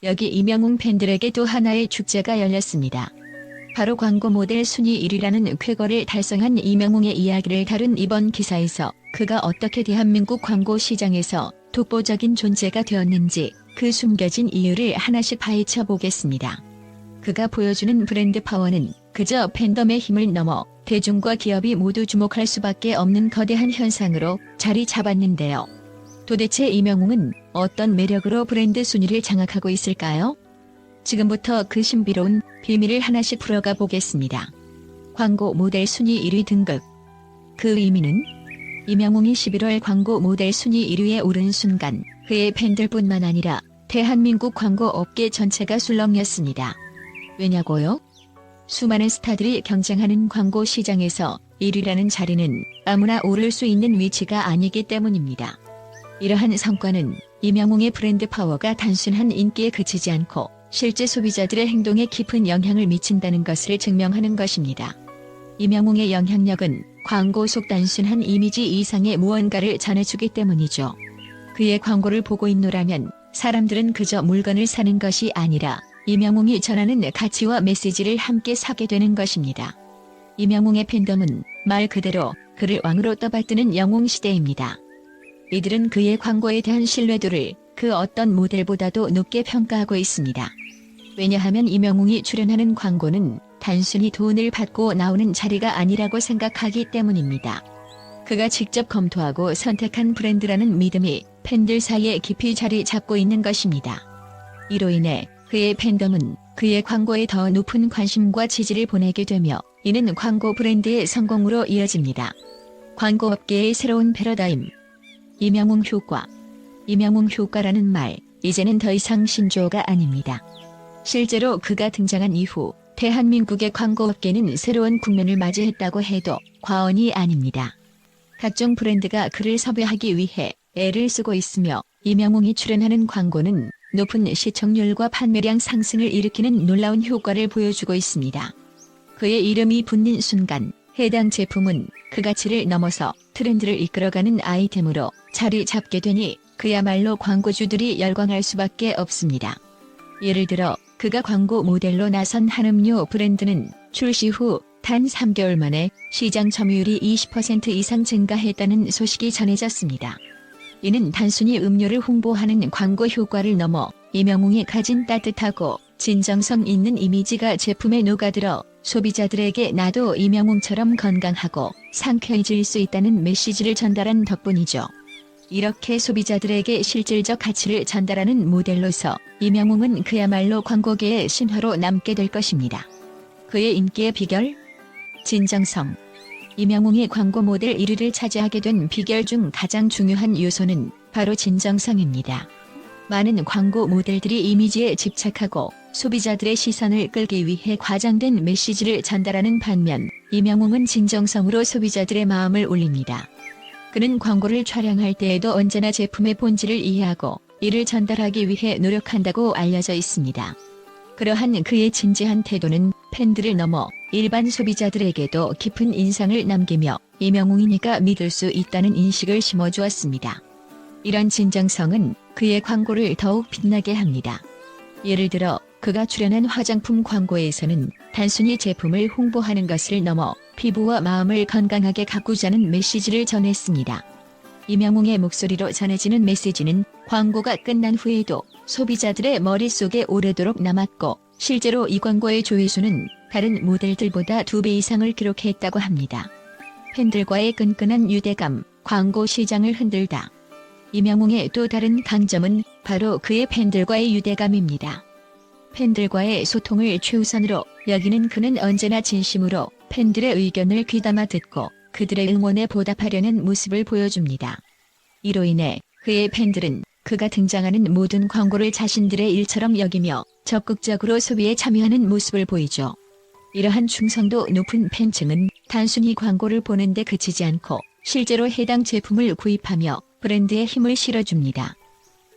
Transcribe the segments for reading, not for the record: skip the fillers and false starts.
여기 이명웅 팬들에게 또 하나의 축제가 열렸습니다. 바로 광고 모델 순위 1위라는 쾌거를 달성한 이명웅의 이야기를 다룬 이번 기사에서 그가 어떻게 대한민국 광고 시장에서 독보적인 존재가 되었는지 그 숨겨진 이유를 하나씩 파헤쳐 보겠습니다. 그가 보여주는 브랜드 파워는 그저 팬덤의 힘을 넘어 대중과 기업이 모두 주목할 수밖에 없는 거대한 현상으로 자리 잡았는데요. 도대체 이명웅은 어떤 매력으로 브랜드 순위를 장악하고 있을까요? 지금부터 그 신비로운 비밀을 하나씩 풀어가 보겠습니다. 광고 모델 순위 1위 등극. 그 의미는 이명웅이 11월 광고 모델 순위 1위에 오른 순간 그의 팬들뿐만 아니라 대한민국 광고 업계 전체가 술렁였습니다. 왜냐고요? 수많은 스타들이 경쟁하는 광고 시장에서 1위라는 자리는 아무나 오를 수 있는 위치가 아니기 때문입니다. 이러한 성과는 이명웅의 브랜드 파워가 단순한 인기에 그치지 않고 실제 소비자들의 행동에 깊은 영향을 미친다는 것을 증명하는 것입니다. 이명웅의 영향력은 광고 속 단순한 이미지 이상의 무언가를 전해주기 때문이죠. 그의 광고를 보고 있노라면 사람들은 그저 물건을 사는 것이 아니라 이명웅이 전하는 가치와 메시지를 함께 사게 되는 것입니다. 이명웅의 팬덤은 말 그대로 그를 왕으로 떠받드는 영웅시대입니다. 이들은 그의 광고에 대한 신뢰도를 그 어떤 모델보다도 높게 평가하고 있습니다. 왜냐하면 이명웅이 출연하는 광고는 단순히 돈을 받고 나오는 자리가 아니라고 생각하기 때문입니다. 그가 직접 검토하고 선택한 브랜드라는 믿음이 팬들 사이에 깊이 자리 잡고 있는 것입니다. 이로 인해 그의 팬덤은 그의 광고에 더 높은 관심과 지지를 보내게 되며 이는 광고 브랜드의 성공으로 이어집니다. 광고업계의 새로운 패러다임. 이명웅 효과. 이명웅 효과라는 말, 이제는 더 이상 신조어가 아닙니다. 실제로 그가 등장한 이후 대한민국의 광고업계는 새로운 국면을 맞이했다고 해도 과언이 아닙니다. 각종 브랜드가 그를 섭외하기 위해 애를 쓰고 있으며 이명웅이 출연하는 광고는 높은 시청률과 판매량 상승을 일으키는 놀라운 효과를 보여주고 있습니다. 그의 이름이 붙는 순간 해당 제품은 그 가치를 넘어서 트렌드를 이끌어가는 아이템으로 자리 잡게 되니 그야말로 광고주들이 열광할 수밖에 없습니다. 예를 들어 그가 광고 모델로 나선 한 음료 브랜드는 출시 후 단 3개월 만에 시장 점유율이 20% 이상 증가했다는 소식이 전해졌습니다. 이는 단순히 음료를 홍보하는 광고 효과를 넘어 이명웅이 가진 따뜻하고 진정성 있는 이미지가 제품에 녹아들어 소비자들에게 나도 이명웅처럼 건강하고 상쾌해질 수 있다는 메시지를 전달한 덕분이죠. 이렇게 소비자들에게 실질적 가치를 전달하는 모델로서 이명웅은 그야말로 광고계의 신화로 남게 될 것입니다. 그의 인기의 비결? 진정성. 이명웅이 광고 모델 1위를 차지하게 된 비결 중 가장 중요한 요소는 바로 진정성입니다. 많은 광고 모델들이 이미지에 집착하고 소비자들의 시선을 끌기 위해 과장된 메시지를 전달하는 반면 이명웅은 진정성으로 소비자들의 마음을 울립니다. 그는 광고를 촬영할 때에도 언제나 제품의 본질을 이해하고 이를 전달하기 위해 노력한다고 알려져 있습니다. 그러한 그의 진지한 태도는 팬들을 넘어 일반 소비자들에게도 깊은 인상을 남기며 이명웅이니까 믿을 수 있다는 인식을 심어주었습니다. 이런 진정성은 그의 광고를 더욱 빛나게 합니다. 예를 들어 그가 출연한 화장품 광고에서는 단순히 제품을 홍보하는 것을 넘어 피부와 마음을 건강하게 가꾸자는 메시지를 전했습니다. 이명웅의 목소리로 전해지는 메시지는 광고가 끝난 후에도 소비자들의 머릿속에 오래도록 남았고 실제로 이 광고의 조회수는 다른 모델들보다 2배 이상을 기록했다고 합니다. 팬들과의 끈끈한 유대감, 광고 시장을 흔들다. 이명웅의 또 다른 강점은 바로 그의 팬들과의 유대감입니다. 팬들과의 소통을 최우선으로 여기는 그는 언제나 진심으로 팬들의 의견을 귀담아 듣고 그들의 응원에 보답하려는 모습을 보여줍니다. 이로 인해 그의 팬들은 그가 등장하는 모든 광고를 자신들의 일처럼 여기며 적극적으로 소비에 참여하는 모습을 보이죠. 이러한 충성도 높은 팬층은 단순히 광고를 보는데 그치지 않고 실제로 해당 제품을 구입하며 브랜드에 힘을 실어줍니다.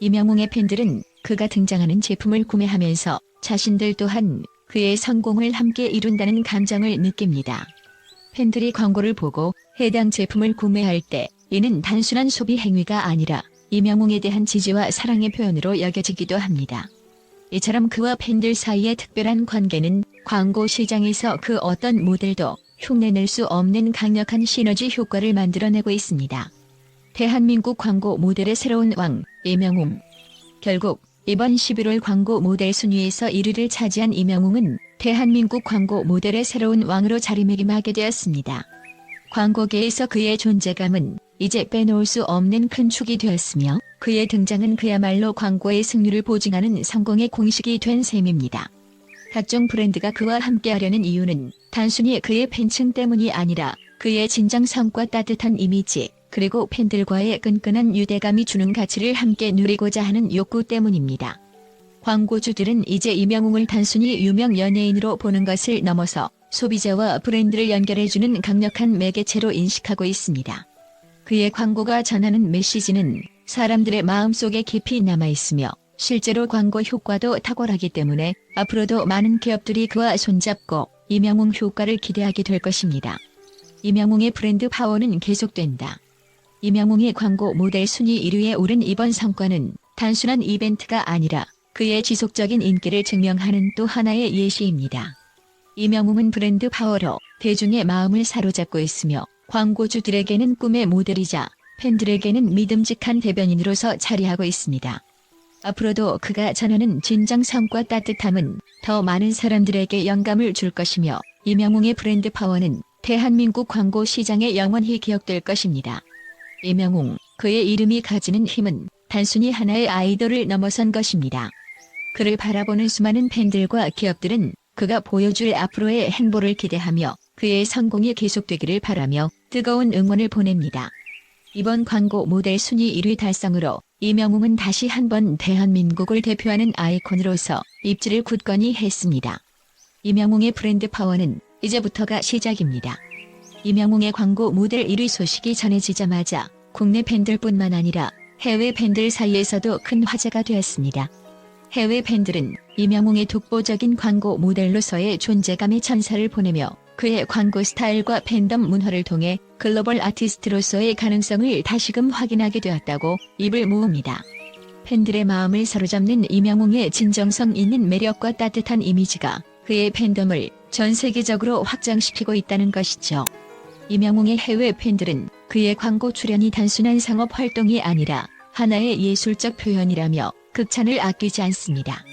이명웅의 팬들은 그가 등장하는 제품을 구매하면서 자신들 또한 그의 성공을 함께 이룬다는 감정을 느낍니다. 팬들이 광고를 보고 해당 제품을 구매할 때 이는 단순한 소비 행위가 아니라 이명웅에 대한 지지와 사랑의 표현으로 여겨지기도 합니다. 이처럼 그와 팬들 사이의 특별한 관계는 광고 시장에서 그 어떤 모델도 흉내낼 수 없는 강력한 시너지 효과를 만들어내고 있습니다. 대한민국 광고 모델의 새로운 왕, 이명웅. 결국 이번 11월 광고 모델 순위에서 1위를 차지한 이명웅은 대한민국 광고 모델의 새로운 왕으로 자리매김하게 되었습니다. 광고계에서 그의 존재감은 이제 빼놓을 수 없는 큰 축이 되었으며 그의 등장은 그야말로 광고의 승률을 보증하는 성공의 공식이 된 셈입니다. 각종 브랜드가 그와 함께하려는 이유는 단순히 그의 팬층 때문이 아니라 그의 진정성과 따뜻한 이미지, 그리고 팬들과의 끈끈한 유대감이 주는 가치를 함께 누리고자 하는 욕구 때문입니다. 광고주들은 이제 이명웅을 단순히 유명 연예인으로 보는 것을 넘어서 소비자와 브랜드를 연결해주는 강력한 매개체로 인식하고 있습니다. 그의 광고가 전하는 메시지는 사람들의 마음속에 깊이 남아있으며 실제로 광고 효과도 탁월하기 때문에 앞으로도 많은 기업들이 그와 손잡고 이명웅 효과를 기대하게 될 것입니다. 이명웅의 브랜드 파워는 계속된다. 이명웅의 광고 모델 순위 1위에 오른 이번 성과는 단순한 이벤트가 아니라 그의 지속적인 인기를 증명하는 또 하나의 예시입니다. 이명웅은 브랜드 파워로 대중의 마음을 사로잡고 있으며 광고주들에게는 꿈의 모델이자 팬들에게는 믿음직한 대변인으로서 자리하고 있습니다. 앞으로도 그가 전하는 진정성과 따뜻함은 더 많은 사람들에게 영감을 줄 것이며 이명웅의 브랜드 파워는 대한민국 광고 시장에 영원히 기억될 것입니다. 이명웅, 그의 이름이 가지는 힘은 단순히 하나의 아이돌을 넘어선 것입니다. 그를 바라보는 수많은 팬들과 기업들은 그가 보여줄 앞으로의 행보를 기대하며 그의 성공이 계속되기를 바라며 뜨거운 응원을 보냅니다. 이번 광고 모델 순위 1위 달성으로 이명웅은 다시 한번 대한민국을 대표하는 아이콘으로서 입지를 굳건히 했습니다. 이명웅의 브랜드 파워는 이제부터가 시작입니다. 이명웅의 광고 모델 1위 소식이 전해지자마자 국내 팬들뿐만 아니라 해외 팬들 사이에서도 큰 화제가 되었습니다. 해외 팬들은 이명웅의 독보적인 광고 모델로서의 존재감에 찬사를 보내며 그의 광고 스타일과 팬덤 문화를 통해 글로벌 아티스트로서의 가능성을 다시금 확인하게 되었다고 입을 모읍니다. 팬들의 마음을 사로잡는 이명웅의 진정성 있는 매력과 따뜻한 이미지가 그의 팬덤을 전 세계적으로 확장시키고 있다는 것이죠. 이명웅의 해외 팬들은 그의 광고 출연이 단순한 상업 활동이 아니라 하나의 예술적 표현이라며 극찬을 아끼지 않습니다.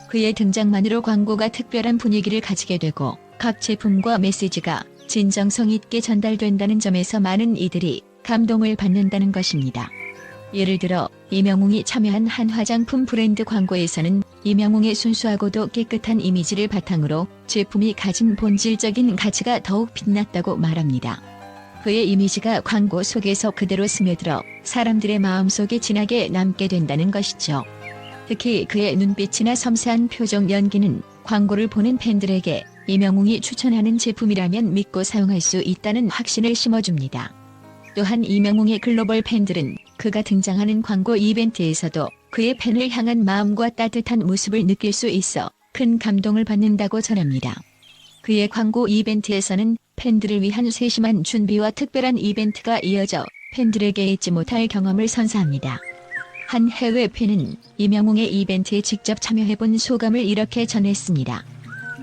그의 등장만으로 광고가 특별한 분위기를 가지게 되고 각 제품과 메시지가 진정성 있게 전달된다는 점에서 많은 이들이 감동을 받는다는 것입니다. 예를 들어 이명웅이 참여한 한 화장품 브랜드 광고에서는 이명웅의 순수하고도 깨끗한 이미지를 바탕으로 제품이 가진 본질적인 가치가 더욱 빛났다고 말합니다. 그의 이미지가 광고 속에서 그대로 스며들어 사람들의 마음속에 진하게 남게 된다는 것이죠. 특히 그의 눈빛이나 섬세한 표정 연기는 광고를 보는 팬들에게 이명웅이 추천하는 제품이라면 믿고 사용할 수 있다는 확신을 심어줍니다. 또한 이명웅의 글로벌 팬들은 그가 등장하는 광고 이벤트에서도 그의 팬을 향한 마음과 따뜻한 모습을 느낄 수 있어 큰 감동을 받는다고 전합니다. 그의 광고 이벤트에서는 팬들을 위한 세심한 준비와 특별한 이벤트가 이어져 팬들에게 잊지 못할 경험을 선사합니다. 한 해외 팬은 이명웅의 이벤트에 직접 참여해본 소감을 이렇게 전했습니다.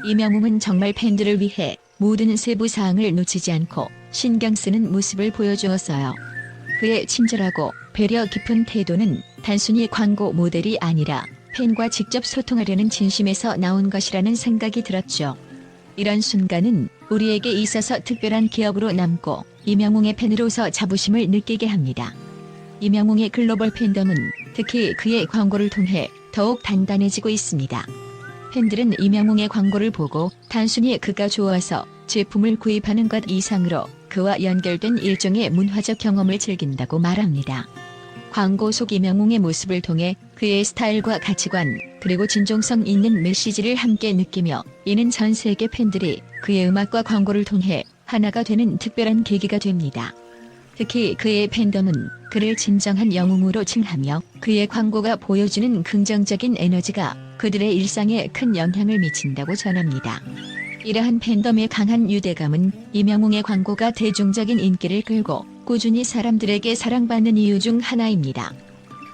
이명웅은 정말 팬들을 위해 모든 세부 사항을 놓치지 않고 신경 쓰는 모습을 보여주었어요. 그의 친절하고 배려 깊은 태도는 단순히 광고 모델이 아니라 팬과 직접 소통하려는 진심에서 나온 것이라는 생각이 들었죠. 이런 순간은 우리에게 있어서 특별한 기억으로 남고 이명웅의 팬으로서 자부심을 느끼게 합니다. 이명웅의 글로벌 팬덤은 특히 그의 광고를 통해 더욱 단단해지고 있습니다. 팬들은 이명웅의 광고를 보고 단순히 그가 좋아서 제품을 구입하는 것 이상으로 그와 연결된 일종의 문화적 경험을 즐긴다고 말합니다. 광고 속 이명웅의 모습을 통해 그의 스타일과 가치관, 그리고 진정성 있는 메시지를 함께 느끼며 이는 전 세계 팬들이 그의 음악과 광고를 통해 하나가 되는 특별한 계기가 됩니다. 특히 그의 팬덤은 그를 진정한 영웅으로 칭하며 그의 광고가 보여주는 긍정적인 에너지가 그들의 일상에 큰 영향을 미친다고 전합니다. 이러한 팬덤의 강한 유대감은 이명웅의 광고가 대중적인 인기를 끌고 꾸준히 사람들에게 사랑받는 이유 중 하나입니다.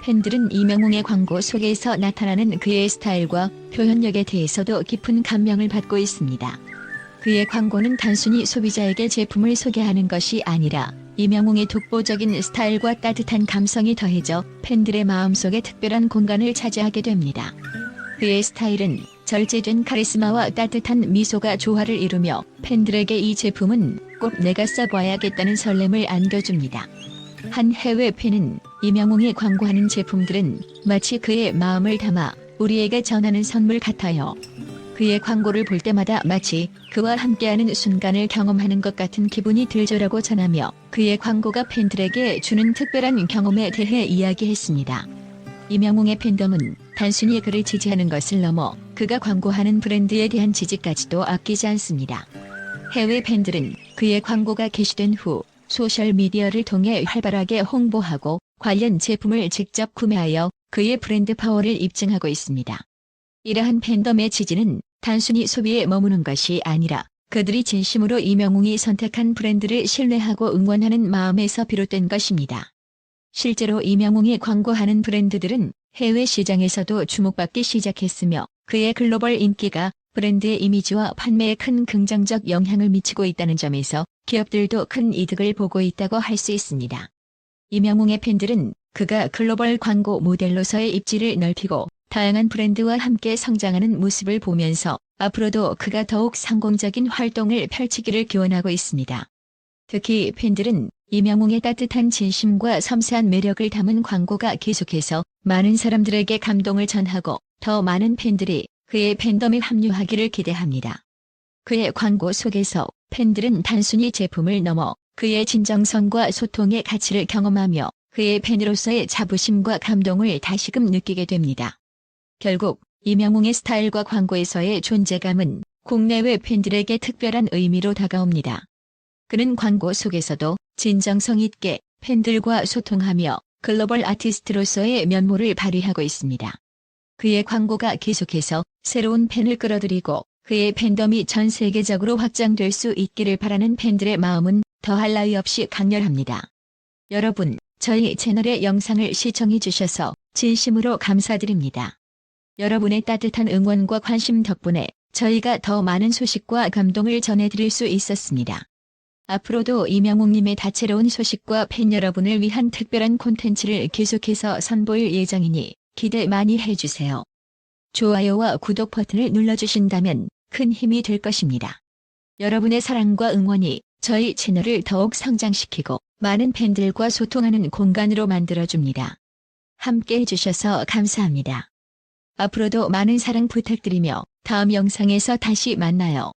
팬들은 이명웅의 광고 속에서 나타나는 그의 스타일과 표현력에 대해서도 깊은 감명을 받고 있습니다. 그의 광고는 단순히 소비자에게 제품을 소개하는 것이 아니라 이명웅의 독보적인 스타일과 따뜻한 감성이 더해져 팬들의 마음속에 특별한 공간을 차지하게 됩니다. 그의 스타일은 절제된 카리스마와 따뜻한 미소가 조화를 이루며 팬들에게 이 제품은 꼭 내가 써봐야겠다는 설렘을 안겨줍니다. 한 해외 팬은 이명웅이 광고하는 제품들은 마치 그의 마음을 담아 우리에게 전하는 선물 같아요. 그의 광고를 볼 때마다 마치 그와 함께하는 순간을 경험하는 것 같은 기분이 들죠라고 전하며 그의 광고가 팬들에게 주는 특별한 경험에 대해 이야기했습니다. 이명웅의 팬덤은 단순히 그를 지지하는 것을 넘어 그가 광고하는 브랜드에 대한 지지까지도 아끼지 않습니다. 해외 팬들은 그의 광고가 게시된 후 소셜미디어를 통해 활발하게 홍보하고 관련 제품을 직접 구매하여 그의 브랜드 파워를 입증하고 있습니다. 이러한 팬덤의 지지는 단순히 소비에 머무는 것이 아니라 그들이 진심으로 이명웅이 선택한 브랜드를 신뢰하고 응원하는 마음에서 비롯된 것입니다. 실제로 이명웅이 광고하는 브랜드들은 해외 시장에서도 주목받기 시작했으며 그의 글로벌 인기가 브랜드의 이미지와 판매에 큰 긍정적 영향을 미치고 있다는 점에서 기업들도 큰 이득을 보고 있다고 할 수 있습니다. 이명웅의 팬들은 그가 글로벌 광고 모델로서의 입지를 넓히고 다양한 브랜드와 함께 성장하는 모습을 보면서 앞으로도 그가 더욱 성공적인 활동을 펼치기를 기원하고 있습니다. 특히 팬들은 이명웅의 따뜻한 진심과 섬세한 매력을 담은 광고가 계속해서 많은 사람들에게 감동을 전하고 더 많은 팬들이 그의 팬덤에 합류하기를 기대합니다. 그의 광고 속에서 팬들은 단순히 제품을 넘어 그의 진정성과 소통의 가치를 경험하며 그의 팬으로서의 자부심과 감동을 다시금 느끼게 됩니다. 결국 이명웅의 스타일과 광고에서의 존재감은 국내외 팬들에게 특별한 의미로 다가옵니다. 그는 광고 속에서도 진정성 있게 팬들과 소통하며 글로벌 아티스트로서의 면모를 발휘하고 있습니다. 그의 광고가 계속해서 새로운 팬을 끌어들이고 그의 팬덤이 전 세계적으로 확장될 수 있기를 바라는 팬들의 마음은 더할 나위 없이 강렬합니다. 여러분, 저희 채널의 영상을 시청해 주셔서 진심으로 감사드립니다. 여러분의 따뜻한 응원과 관심 덕분에 저희가 더 많은 소식과 감동을 전해드릴 수 있었습니다. 앞으로도 이명웅님의 다채로운 소식과 팬 여러분을 위한 특별한 콘텐츠를 계속해서 선보일 예정이니 기대 많이 해주세요. 좋아요와 구독 버튼을 눌러주신다면 큰 힘이 될 것입니다. 여러분의 사랑과 응원이 저희 채널을 더욱 성장시키고 많은 팬들과 소통하는 공간으로 만들어줍니다. 함께 해주셔서 감사합니다. 앞으로도 많은 사랑 부탁드리며 다음 영상에서 다시 만나요.